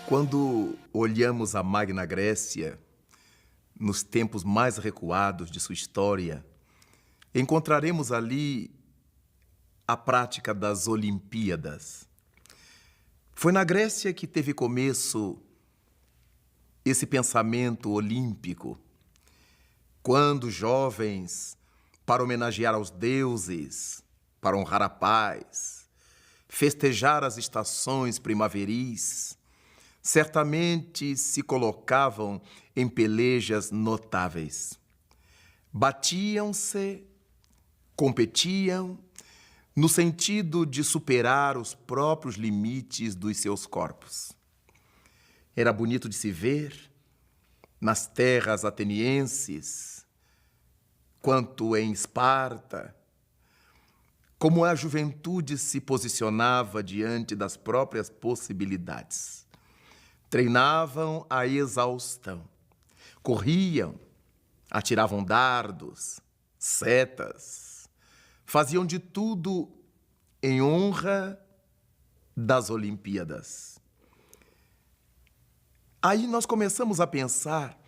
Quando olhamos a Magna Grécia, nos tempos mais recuados de sua história, encontraremos ali a prática das Olimpíadas. Foi na Grécia que teve começo esse pensamento olímpico, quando jovens, para homenagear aos deuses, para honrar a paz, festejar as estações primaveris, certamente se colocavam em pelejas notáveis. Batiam-se, competiam, no sentido de superar os próprios limites dos seus corpos. Era bonito de se ver, nas terras atenienses, quanto em Esparta, como a juventude se posicionava diante das próprias possibilidades. Treinavam a exaustão, corriam, atiravam dardos, setas, faziam de tudo em honra das Olimpíadas. Aí nós começamos a pensar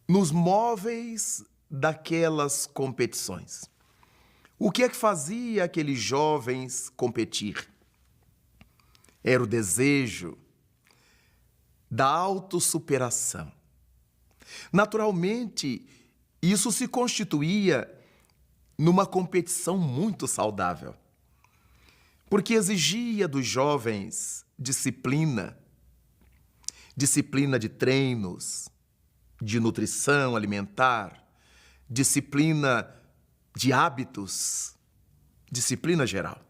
nos móveis daquelas competições. O que é que fazia aqueles jovens competir? Era o desejo da autossuperação. Naturalmente, isso se constituía numa competição muito saudável, porque exigia dos jovens disciplina de treinos, de nutrição alimentar, disciplina de hábitos, disciplina geral.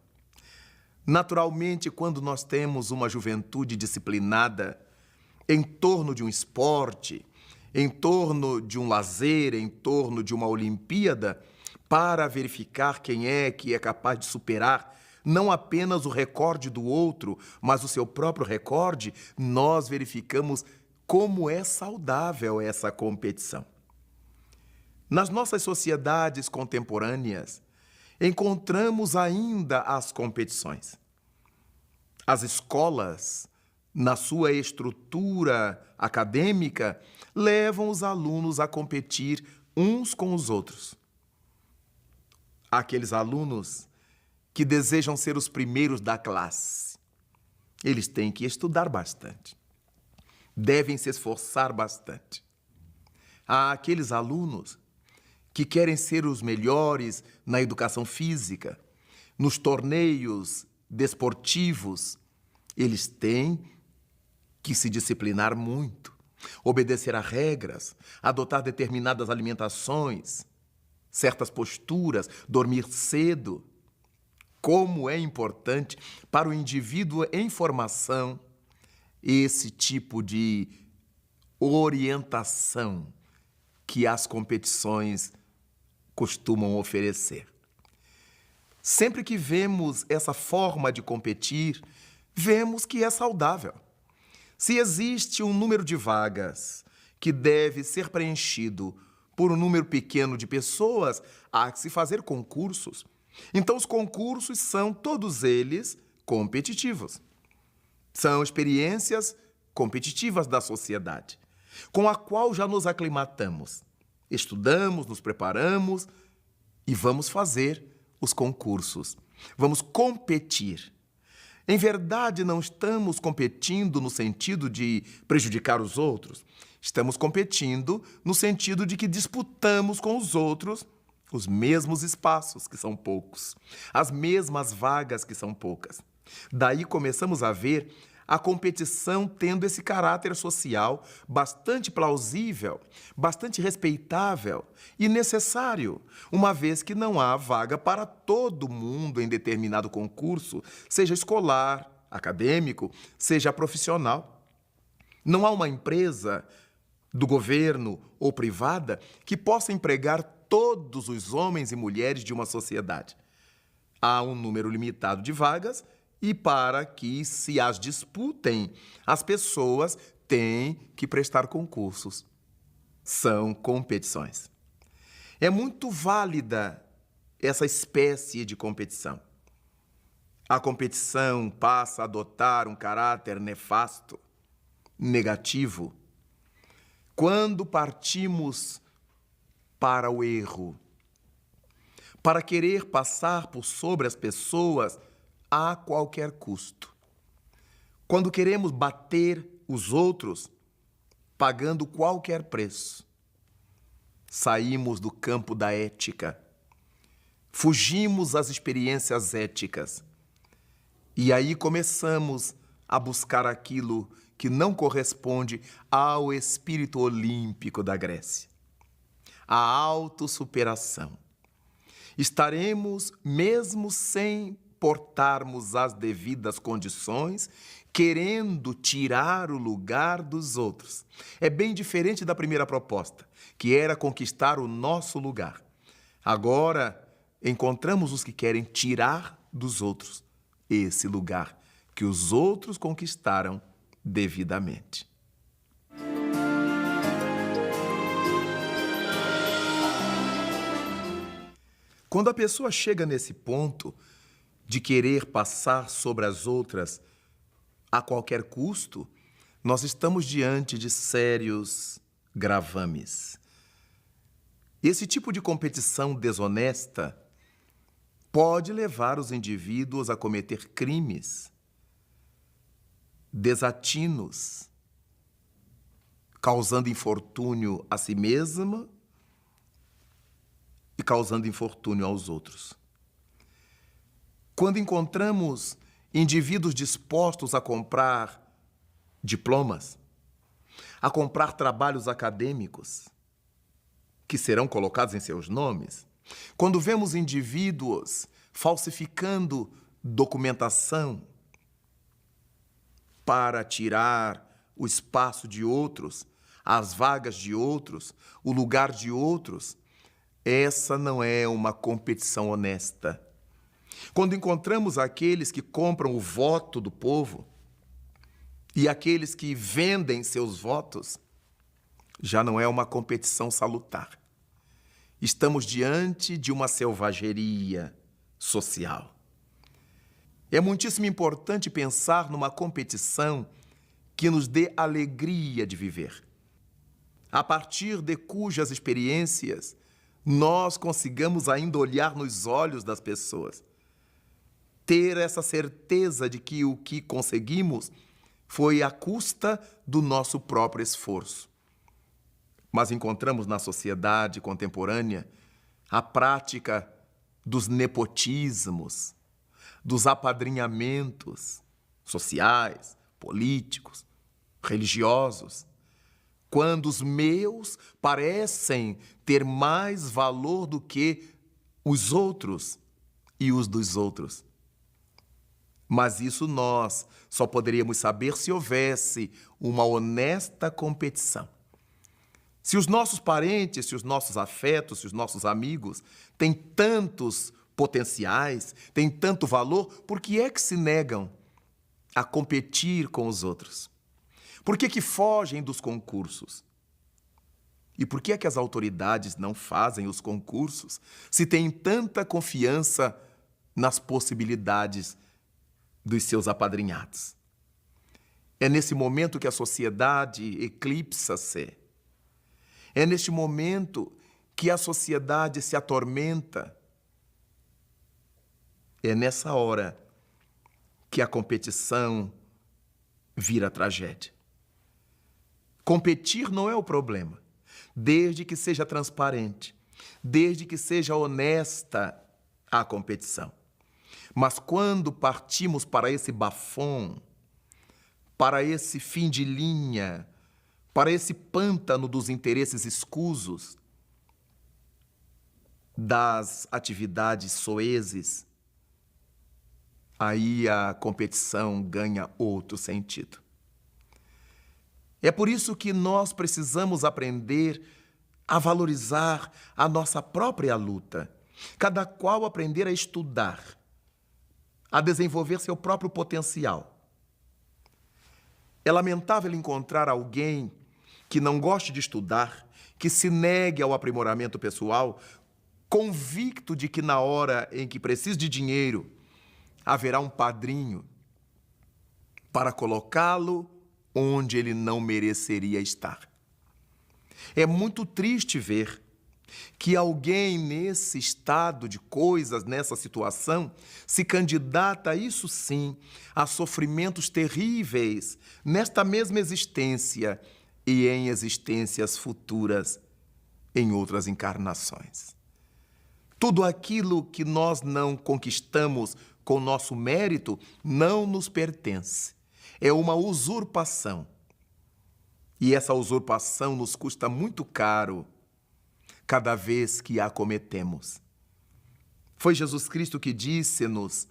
Naturalmente, quando nós temos uma juventude disciplinada em torno de um esporte, em torno de um lazer, em torno de uma Olimpíada, para verificar quem é que é capaz de superar não apenas o recorde do outro, mas o seu próprio recorde, nós verificamos como é saudável essa competição. Nas nossas sociedades contemporâneas, encontramos ainda as competições. As escolas, na sua estrutura acadêmica, levam os alunos a competir uns com os outros. Aqueles alunos que desejam ser os primeiros da classe, eles têm que estudar bastante, devem se esforçar bastante. Há aqueles alunos que querem ser os melhores na educação física, nos torneios desportivos, eles têm que se disciplinar muito, obedecer a regras, adotar determinadas alimentações, certas posturas, dormir cedo. Como é importante para o indivíduo em formação esse tipo de orientação que as competições costumam oferecer. Sempre que vemos essa forma de competir, vemos que é saudável. Se existe um número de vagas que deve ser preenchido por um número pequeno de pessoas, há que se fazer concursos. Então, os concursos são, todos eles, competitivos. São experiências competitivas da sociedade, com a qual já nos aclimatamos. Estudamos, nos preparamos e vamos fazer os concursos. Vamos competir. Em verdade, não estamos competindo no sentido de prejudicar os outros. Estamos competindo no sentido de que disputamos com os outros os mesmos espaços, que são poucos, as mesmas vagas, que são poucas. Daí começamos a ver a competição tendo esse caráter social bastante plausível, bastante respeitável e necessário, uma vez que não há vaga para todo mundo em determinado concurso, seja escolar, acadêmico, seja profissional. Não há uma empresa do governo ou privada que possa empregar todos os homens e mulheres de uma sociedade. Há um número limitado de vagas e para que se as disputem, as pessoas têm que prestar concursos. São competições. É muito válida essa espécie de competição. A competição passa a adotar um caráter nefasto, negativo, quando partimos para o erro, para querer passar por sobre as pessoas a qualquer custo. Quando queremos bater os outros, pagando qualquer preço. Saímos do campo da ética, fugimos às experiências éticas e aí começamos a buscar aquilo que não corresponde ao espírito olímpico da Grécia. A autossuperação. Estaremos, mesmo sem portarmos as devidas condições, querendo tirar o lugar dos outros. É bem diferente da primeira proposta, que era conquistar o nosso lugar. Agora, encontramos os que querem tirar dos outros esse lugar que os outros conquistaram devidamente. Quando a pessoa chega nesse ponto de querer passar sobre as outras a qualquer custo, nós estamos diante de sérios gravames. Esse tipo de competição desonesta pode levar os indivíduos a cometer crimes, desatinos, causando infortúnio a si mesmo e causando infortúnio aos outros. Quando encontramos indivíduos dispostos a comprar diplomas, a comprar trabalhos acadêmicos, que serão colocados em seus nomes, quando vemos indivíduos falsificando documentação para tirar o espaço de outros, as vagas de outros, o lugar de outros, essa não é uma competição honesta. Quando encontramos aqueles que compram o voto do povo e aqueles que vendem seus votos, já não é uma competição salutar. Estamos diante de uma selvageria social. É muitíssimo importante pensar numa competição que nos dê alegria de viver, a partir de cujas experiências nós consigamos ainda olhar nos olhos das pessoas, ter essa certeza de que o que conseguimos foi à custa do nosso próprio esforço. Mas encontramos na sociedade contemporânea a prática dos nepotismos, dos apadrinhamentos sociais, políticos, religiosos, quando os meus parecem ter mais valor do que os outros e os dos outros. Mas isso nós só poderíamos saber se houvesse uma honesta competição. Se os nossos parentes, se os nossos afetos, se os nossos amigos têm tantos potenciais, têm tanto valor, por que é que se negam a competir com os outros? Por que fogem dos concursos? E por que é que as autoridades não fazem os concursos se têm tanta confiança nas possibilidades dos seus apadrinhados? É nesse momento que a sociedade eclipsa-se. É neste momento que a sociedade se atormenta. É nessa hora que a competição vira tragédia. Competir não é o problema, desde que seja transparente, desde que seja honesta a competição. Mas quando partimos para esse bafom, para esse fim de linha, para esse pântano dos interesses escusos, das atividades soezes, aí a competição ganha outro sentido. É por isso que nós precisamos aprender a valorizar a nossa própria luta, cada qual aprender a estudar, a desenvolver seu próprio potencial. É lamentável encontrar alguém que não goste de estudar, que se negue ao aprimoramento pessoal, convicto de que na hora em que precisa de dinheiro, haverá um padrinho para colocá-lo onde ele não mereceria estar. É muito triste ver que alguém nesse estado de coisas, nessa situação, se candidata, isso sim, a sofrimentos terríveis nesta mesma existência e em existências futuras, em outras encarnações. Tudo aquilo que nós não conquistamos com nosso mérito não nos pertence. É uma usurpação. E essa usurpação nos custa muito caro cada vez que a cometemos. Foi Jesus Cristo que disse-nos: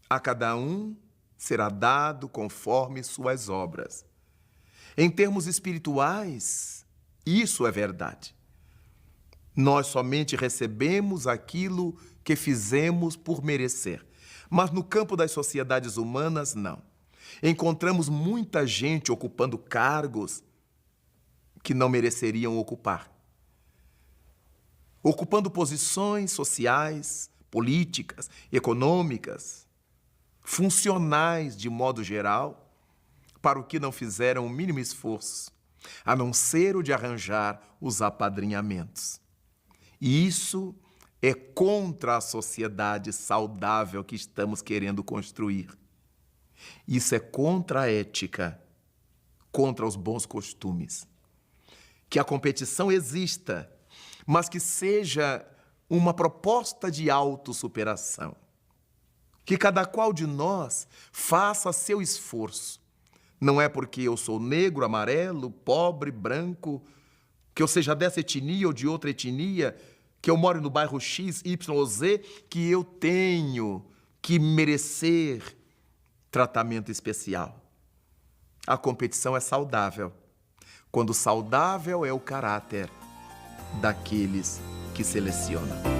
a cada um será dado conforme suas obras. Em termos espirituais, isso é verdade. Nós somente recebemos aquilo que fizemos por merecer. Mas no campo das sociedades humanas, não. Encontramos muita gente ocupando cargos que não mereceriam ocupar. Ocupando posições sociais, políticas, econômicas, funcionais de modo geral, para o que não fizeram o mínimo esforço, a não ser o de arranjar os apadrinhamentos. E isso é contra a sociedade saudável que estamos querendo construir. Isso é contra a ética, contra os bons costumes. Que a competição exista, mas que seja uma proposta de autossuperação. Que cada qual de nós faça seu esforço. Não é porque eu sou negro, amarelo, pobre, branco, que eu seja dessa etnia ou de outra etnia, que eu moro no bairro X, Y ou Z, que eu tenho que merecer tratamento especial. A competição é saudável, quando saudável é o caráter daqueles que selecionam.